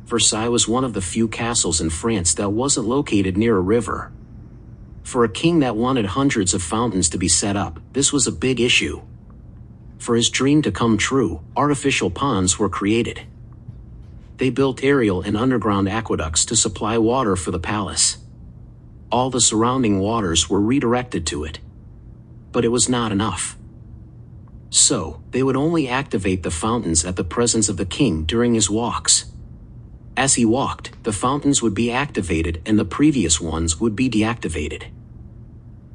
Versailles was one of the few castles in France that wasn't located near a river. For a king that wanted hundreds of fountains to be set up, this was a big issue. For his dream to come true, artificial ponds were created. They built aerial and underground aqueducts to supply water for the palace. All the surrounding waters were redirected to it. But it was not enough. So, they would only activate the fountains at the presence of the king during his walks. As he walked, the fountains would be activated and the previous ones would be deactivated.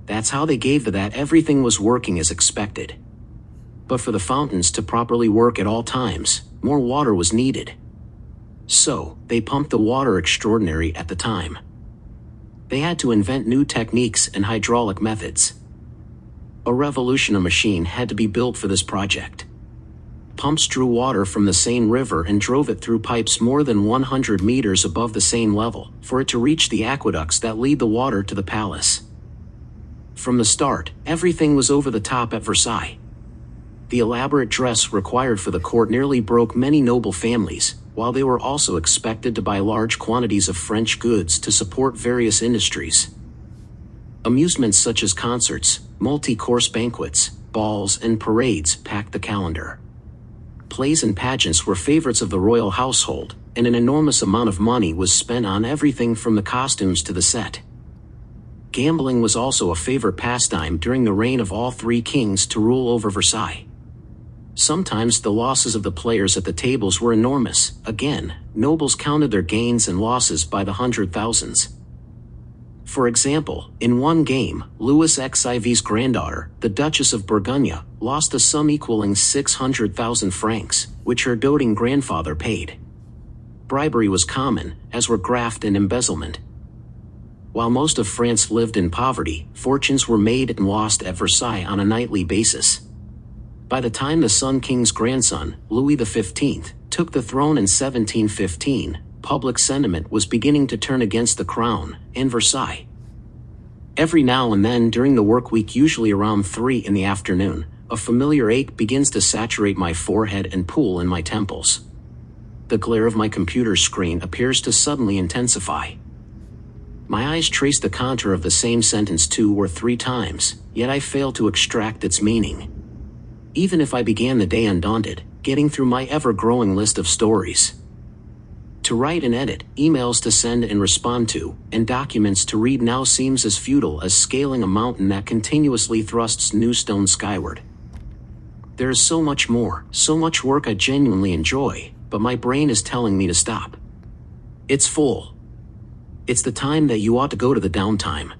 That's how they gave that everything was working as expected. But for the fountains to properly work at all times, more water was needed. So, they pumped the water extraordinary at the time. They had to invent new techniques and hydraulic methods. A revolutionary machine had to be built for this project. Pumps drew water from the Seine River and drove it through pipes more than 100 meters above the Seine level, for it to reach the aqueducts that lead the water to the palace. From the start, everything was over the top at Versailles. The elaborate dress required for the court nearly broke many noble families, while they were also expected to buy large quantities of French goods to support various industries. Amusements such as concerts, multi-course banquets, balls, and parades packed the calendar. Plays and pageants were favorites of the royal household, and an enormous amount of money was spent on everything from the costumes to the set. Gambling was also a favorite pastime during the reign of all three kings to rule over Versailles. Sometimes the losses of the players at the tables were enormous. Again, nobles counted their gains and losses by the hundred thousands. For example, in one game, Louis XIV's granddaughter, the Duchess of Bourgogne, lost a sum equaling 600,000 francs, which her doting grandfather paid. Bribery was common, as were graft and embezzlement. While most of France lived in poverty, fortunes were made and lost at Versailles on a nightly basis. By the time the Sun King's grandson, Louis XV, took the throne in 1715, public sentiment was beginning to turn against the crown and Versailles. Every now and then during the work week, usually around 3 in the afternoon, a familiar ache begins to saturate my forehead and pool in my temples. The glare of my computer screen appears to suddenly intensify. My eyes trace the contour of the same sentence 2 or 3 times, yet I fail to extract its meaning. Even if I began the day undaunted, getting through my ever-growing list of stories. To write and edit, emails to send and respond to, and documents to read now seems as futile as scaling a mountain that continuously thrusts new stones skyward. There is so much more, so much work I genuinely enjoy, but my brain is telling me to stop. It's full. It's the time that you ought to go to the downtime.